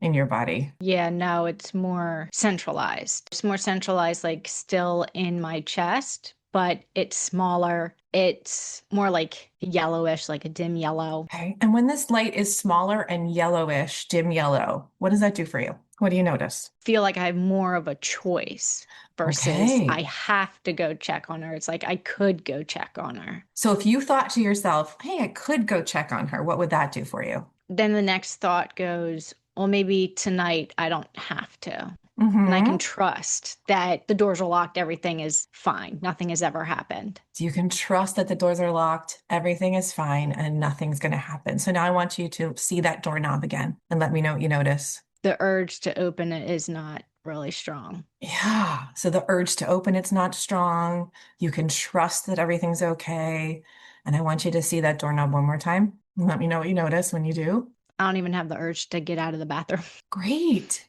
in your body? Yeah, no, it's more centralized. It's more centralized, like still in my chest, but it's smaller. It's more like yellowish, like a dim yellow. Okay. And when this light is smaller and yellowish, dim yellow, what does that do for you? What do you notice? Feel like I have more of a choice versus I have to go check on her. It's like I could go check on her. So if you thought to yourself, hey, I could go check on her, what would that do for you? Then the next thought goes, well, maybe tonight I don't have to. And I can trust that the doors are locked. Everything is fine. Nothing has ever happened. So you can trust that the doors are locked. Everything is fine and nothing's going to happen. So now I want you to see that doorknob again and let me know what you notice. The urge to open it is not really strong. Yeah. So the urge to open it's not strong. You can trust that everything's okay. And I want you to see that doorknob one more time. And let me know what you notice when you do. I don't even have the urge to get out of the bathroom. Great.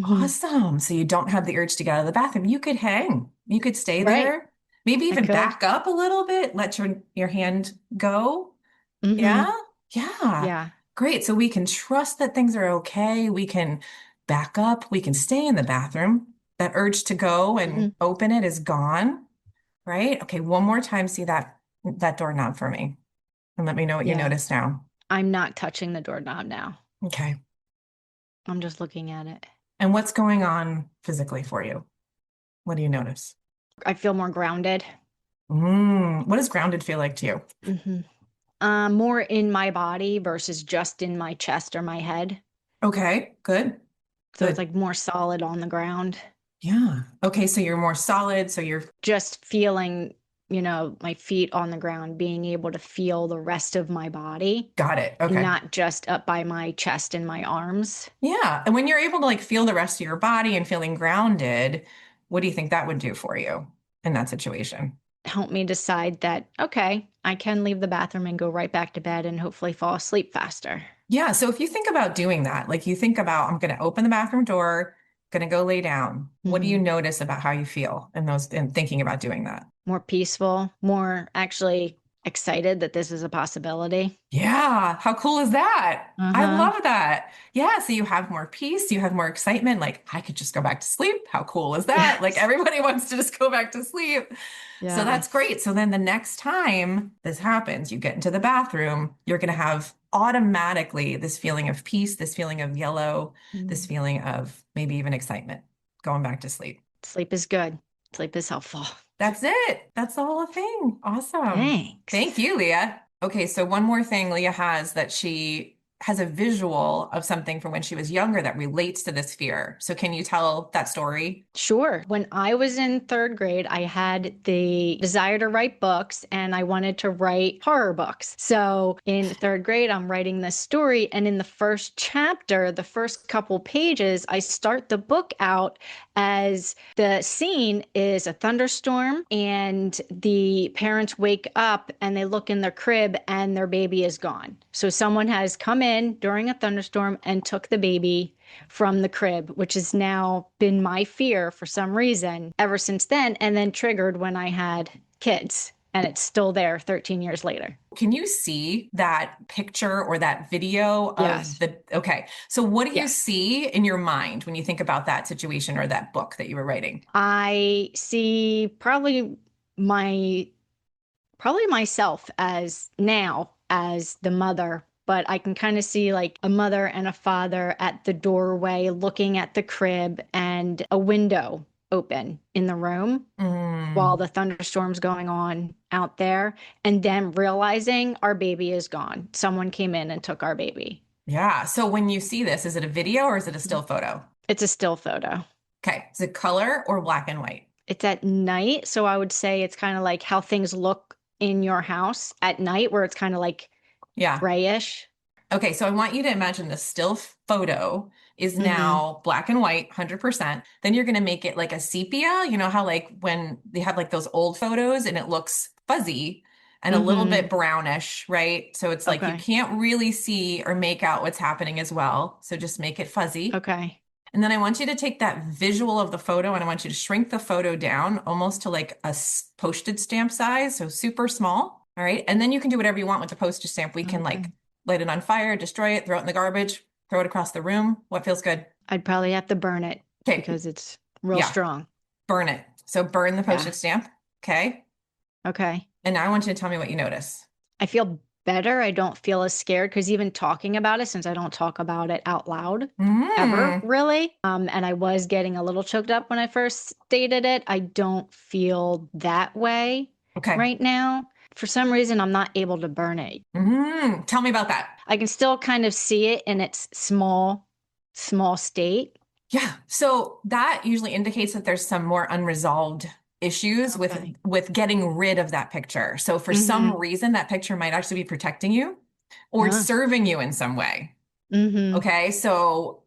Awesome. So you don't have the urge to get out of the bathroom. You could hang. You could stay there. Maybe even back up a little bit. Let your hand go. Yeah. Yeah. Yeah. Great. So we can trust that things are okay. We can back up. We can stay in the bathroom. That urge to go and open it is gone. Right? Okay. One more time. See that doorknob for me. And let me know what you notice now. I'm not touching the doorknob now. Okay. I'm just looking at it. And what's going on physically for you? What do you notice? I feel more grounded. What does grounded feel like to you? More in my body versus just in my chest or my head. Okay, good, So it's good. like more solid on the ground. Yeah. Okay, so you're more solid. So you're Just feeling, my feet on the ground, being able to feel the rest of my body, got it. and Okay. not just up by my chest and my arms. Yeah. And when you're able to like feel the rest of your body and feeling grounded, what do you think that would do for you in that situation? Help me decide that, okay, I can leave the bathroom and go right back to bed and hopefully fall asleep faster. Yeah. So if you think about doing that, like you think about, I'm going to open the bathroom door, going to go lay down. What do you Hmm. notice about how you feel in those, in thinking about doing that? More peaceful, more actually excited that this is a possibility. Yeah. How cool is that? I Uh-huh. love that. Yeah. So you have more peace, you have more excitement. Like, I could just go back to sleep. How cool is that? Like, Yes. everybody wants to just go back to sleep. So that's Yes. great. So then the next time this happens, you get into the bathroom, you're going to have automatically this feeling of peace, this feeling of yellow, this Mm. feeling of maybe even excitement going back to sleep. Sleep is good. Sleep is helpful. That's it. That's the whole thing. Awesome. Thank Thanks. you, Leah. Okay, so one more thing Leah has that she has a visual of something from when she was younger that relates to this fear. So can you tell that story? Sure. When I was in third grade, I had the desire to write books and I wanted to write horror books. So in third grade, I'm writing this story. And in the first chapter, the first couple pages, I start the book out as the scene is a thunderstorm and the parents wake up and they look in their crib and their baby is gone. So someone has come in during a thunderstorm and took the baby from the crib, which has now been my fear for some reason ever since then, and then triggered when I had kids. And it's still there 13 years later. Can you see that picture or that video of Yes. the, okay. So what do you Yes. see in your mind when you think about that situation or that book that you were writing? I see my probably myself as now as the mother, but I can kind of see like a mother and a father at the doorway looking at the crib and a window open in the room while Mm, the thunderstorm's going on out there, and then realizing our baby is gone. Someone came in and took our baby. yeah. So when you see this, is it a video or is it a still photo? It's a still photo. Okay. Is it color or black and white? It's at night, so I would say it's kind of like how things look in your house at night, where it's kind of like Yeah. grayish. Okay, so I want you to imagine the still photo is Mm-hmm. now black and white, 100%. Then you're going to make it like a sepia. You know how like when they have like those old photos and it looks fuzzy and a little Mm-hmm. bit brownish, right? So it's like you Okay. can't really see or make out what's happening as well. So just make it fuzzy. Okay. And then I want you to take that visual of the photo and I want you to shrink the photo down almost to like a postage stamp size, so super small. All right. And then you can do whatever you want with the postage stamp. We can Okay. like light it on fire, destroy it, throw it in the garbage, throw it across the room. What feels good? I'd probably have to burn it Okay. because it's real Yeah. strong. Burn it. So burn the Yeah. postage stamp. Okay. Okay. And now I want you to tell me what you notice. I feel better. I don't feel as scared because even talking about it, since I don't talk about it out loud ever, Mm, really, and I was getting a little choked up when I first stated it, I don't feel that way okay. right now. For some reason, I'm not able to burn it. Tell me about that. I can still kind of see it in its small state. Yeah. So that usually indicates that there's some more unresolved issues Okay. with getting rid of that picture. So for some Mm-hmm. reason that picture might actually be protecting you or Uh, serving you in some way. mm-hmm. Okay? So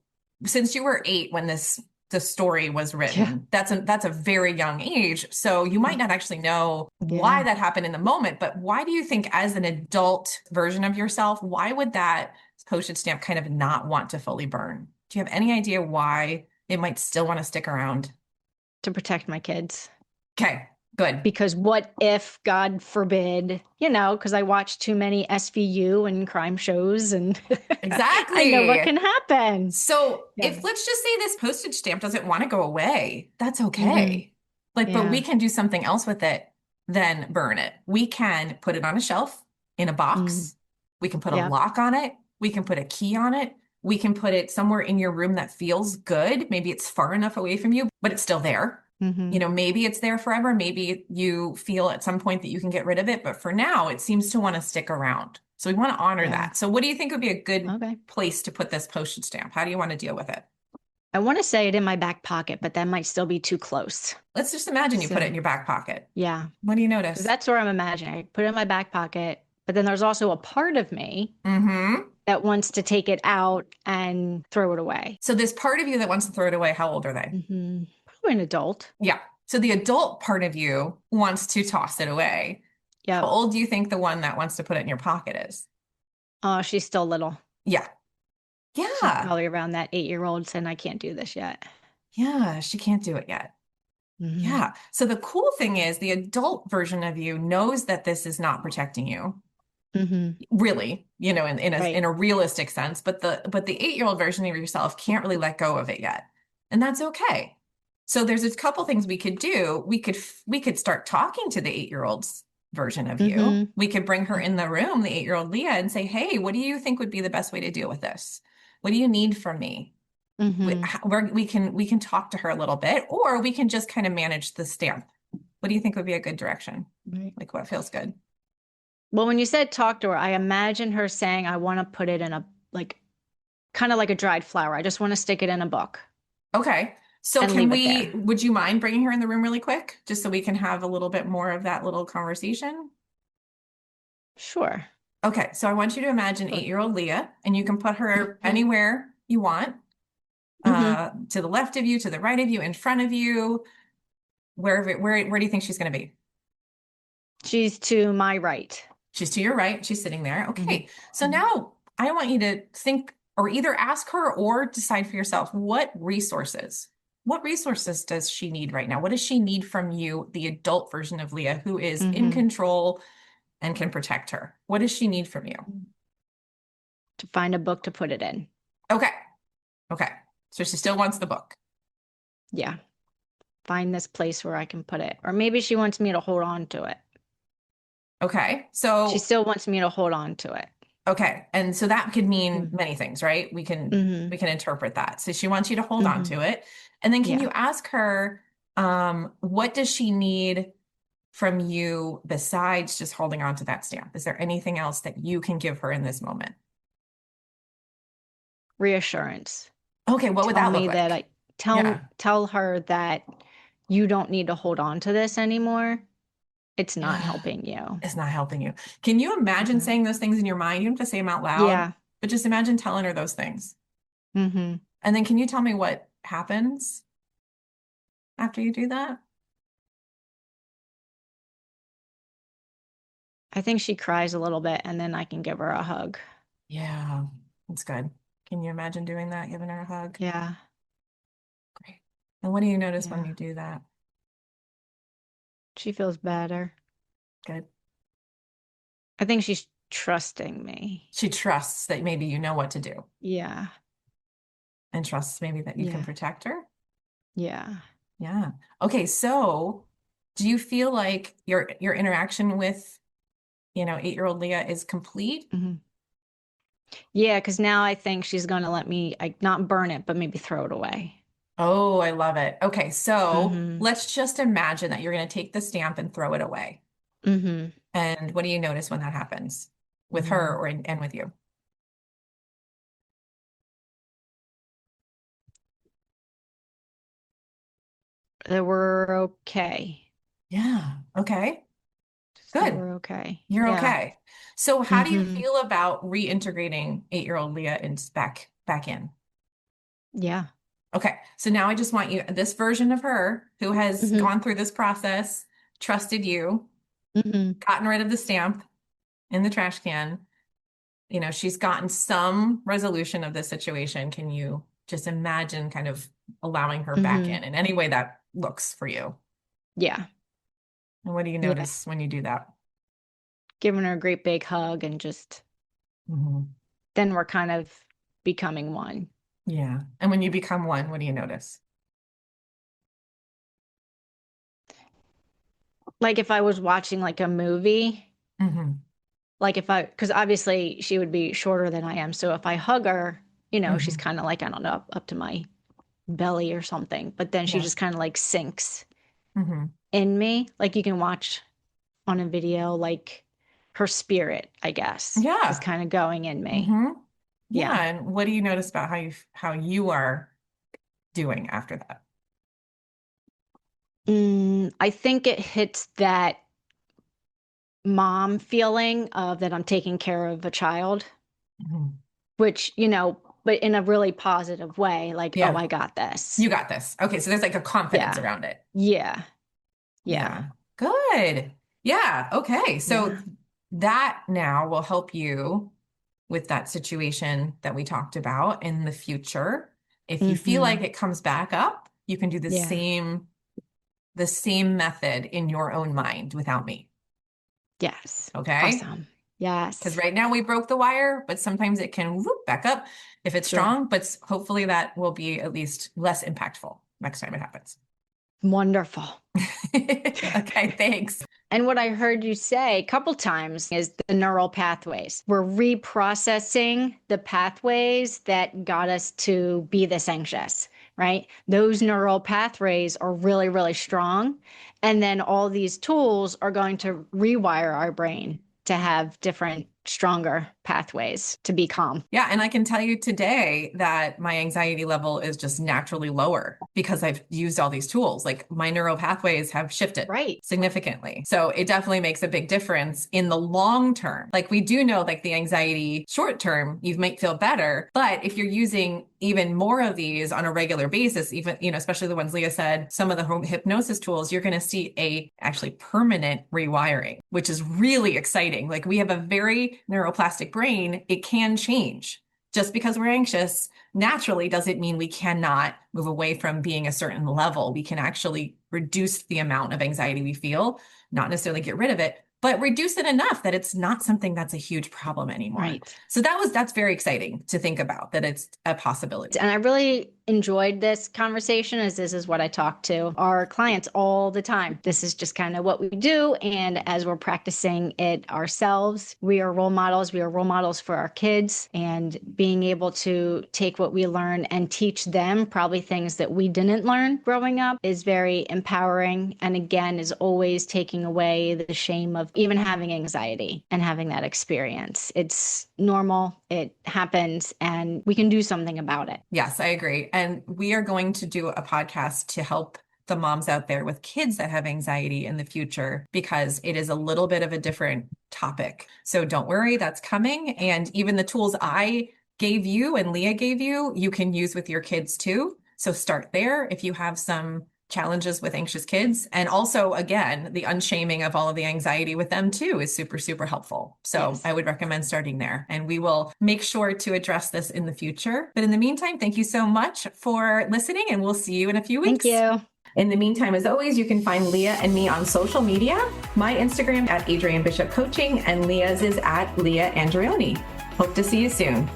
since you were 8 when the story was Yeah. written, that's a very young age. So you might not actually know why Yeah. that happened in the moment, but why do you think as an adult version of yourself, why would that postage stamp kind of not want to fully burn? Do you have any idea why it might still want to stick around? To protect my kids. Okay, good. Because what if, God forbid, because I watch too many SVU and crime shows and I know what Exactly. can happen. So Yeah. if let's just say this postage stamp doesn't want to go away, that's Hmm. okay. Like, but we Yeah. can do something else with it than burn it. We can put it on a shelf in a Mm. box. We can put a Yep. lock on it. We can put a key on it. We can put it somewhere in your room that feels good. Maybe it's far enough away from you, but it's still there. Maybe it's there forever. Maybe you feel at some point that you can get rid of it, but for now, it seems to want to stick around. So we want to honor Yeah. that. So what do you think would be a good Okay. place to put this postage stamp? How do you want to deal with it? I want to say it in my back pocket, but that might still be too close. Let's just imagine you put it So, in your back pocket. yeah, What do you because notice? that's where I'm imagining. I put it in my back pocket, but then there's also a part of me Mm-hmm. that wants to take it out and throw it away. So this part of you that wants to throw it away, how old are they? Probably an adult. Yeah. So the adult part of you wants to toss it away. How Yep. old do you think the one that wants to put it in your pocket is? Oh, she's still little. Yeah. She's Yeah. probably around that 8-year-old saying, I can't do this yet. Yeah. She can't do it yet. Hmm. Yeah. So the cool thing is the adult version of you knows that this is not protecting you, Hmm. really, in Right. a realistic sense, but the 8-year-old version of yourself can't really let go of it yet. And that's okay. So there's a couple things we could do. We could start talking to the 8-year-old's version of you. Hmm. We could bring her in the room, the 8-year-old Leah, and say, "Hey, what do you think would be the best way to deal with this? What do you need from me?" Hmm. We can talk to her a little bit, or we can just kind of manage the stamp. What do you think would be a good direction? Right. Like what feels good? Well, when you said talk to her, I imagine her saying, I want to put it in a, like, kind of like a dried flower. I just want to stick it in a book Okay. So and leave it there. would you mind bringing her in the room really quick, just so we can have a little bit more of that little conversation? Sure. Okay. So I want you to imagine Sure. 8-year-old Leah, and you can put her anywhere you want, Hmm. to the left of you, to the right of you, in front of you, wherever, where do you think she's going to be? She's to my right. She's to your right. She's sitting there. Hmm. Okay. So now I want you to think or either ask her or decide for yourself what resources does she need right now? What does she need from you, the adult version of Leah, who is in Hmm. control and can protect her? What does she need from you? To find a book to put it in. Okay. Okay. So she still wants the book. Yeah. Find this place where I can put it. Or maybe she wants me to hold on to it. Okay. She So still wants me to hold on to it. okay. And so that could mean Mm-hmm. many things, right? We can Mm-hmm. we can interpret that. So she wants you to hold on Mm-hmm. to it. And then can Yeah. you ask her, what does she need from you besides just holding on to that stamp? Is there anything else that you can give her in this moment? Reassurance. Okay, what would Tell that look me that like? I tell Yeah. tell her that you don't need to hold on to this anymore. It's not Yeah. helping you. It's not helping you. Can you imagine Mhm. saying those things in your mind? You don't have to say them out loud, Yeah. but just imagine telling her those things. Hmm. And then can you tell me what happens after you do that? I think she cries a little bit and then I can give her a hug. Yeah, that's good. Can you imagine doing that, giving her a hug? Yeah. Great. And what do you notice when Yeah. you do that? She feels better. Good. I think she's trusting me. She trusts that maybe you know what to do Yeah. and trusts maybe that you can Yeah. protect her. Yeah. Yeah. Okay, so do you feel like your interaction with, 8-year-old Leah is complete? Hmm. Yeah, because now I think she's going to let me, not burn it, but maybe throw it away. Oh, I love it. Okay, so Hmm. let's just imagine that you're going to take the stamp and throw it away. Hmm. And what do you notice when that happens with her Hmm. and with you? That we're okay. Yeah. Okay. Just that Good. we're okay. You're Yeah. okay. So how do you Hmm. feel about reintegrating 8-year-old Leah back in? Yeah. Okay. So now I just want you, this version of her who has Hmm. gone through this process, trusted you, Hmm. gotten rid of the stamp in the trash can, she's gotten some resolution of this situation. Can you just imagine kind of allowing her back Hmm. in any way that looks for you? Yeah. And what do you Yeah. notice when you do that? Giving her a great big hug and just Mhm. then we're kind of becoming one. Yeah. And when you become one, what do you notice? Like if I was watching like a movie, Hmm. like if I, because obviously she would be shorter than I am. So if I hug her, she's Hmm. kind of like, I don't know, up to my belly or something. But then she Yeah. just kind of like sinks. in me. Like you can watch on a video, like her spirit, I guess, is Yeah. kind of going in me. Yeah. Yeah. And what do you notice about how you are doing after that? I think it hits that mom feeling of that I'm taking care of a child, Mhm. which, but in a really positive way, like, oh, Yeah. I got this. You got this. Okay. So there's like a confidence Yeah. around it. Yeah. Yeah. Yeah. Good. Yeah. Okay. So Yeah. that now will help you with that situation that we talked about in the future. If you feel Mm-hmm. like it comes back up, you can do Yeah. the same method in your own mind without me. Yes. Okay? Awesome. Because Yes. right now we broke the wire, but sometimes it can whoop back up if it's Sure. strong, but hopefully that will be at least less impactful next time it happens. Wonderful. Okay, thanks. And what I heard you say a couple times is the neural pathways. We're reprocessing the pathways that got us to be this anxious, right? Those neural pathways are really, really strong. And then all these tools are going to rewire our brain to have different, stronger pathways to be calm. Yeah, and I can tell you today that my anxiety level is just naturally lower because I've used all these tools. Like my neural pathways have shifted Right. significantly. So it definitely makes a big difference in the long term. Like we do know like the anxiety short term, you might feel better, but if you're using even more of these on a regular basis, even, especially the ones Leah said, some of the home hypnosis tools, you're going to see a actually permanent rewiring, which is really exciting. Like we have a very neuroplastic brain. It can change. Just because we're anxious naturally doesn't mean we cannot move away from being a certain level. We can actually reduce the amount of anxiety we feel, not necessarily get rid of it, but reduce it enough that it's not something that's a huge problem anymore. Right. So that's very exciting to think about, that it's a possibility. And I really enjoyed this conversation, as this is what I talk to our clients all the time. This is just kind of what we do. And as we're practicing it ourselves, we are role models. We are role models for our kids, and being able to take what we learn and teach them probably things that we didn't learn growing up is very empowering. And again, is always taking away the shame of even having anxiety and having that experience. It's normal. It happens, and we can do something about it. Yes, I agree. And we are going to do a podcast to help the moms out there with kids that have anxiety in the future, because it is a little bit of a different topic. So don't worry, that's coming. And even the tools I gave you and Leah gave you, you can use with your kids too. So start there if you have some challenges with anxious kids. And also, again, the unshaming of all of the anxiety with them too is super, super helpful. So Yes. I would recommend starting there. And we will make sure to address this in the future. But in the meantime, thank you so much for listening, and we'll see you in a few weeks. Thank you. In the meantime, as always, you can find Leah and me on social media. My Instagram at Adrienne Bishop Coaching, and Leah's is at Leah Andreoni. Hope to see you soon.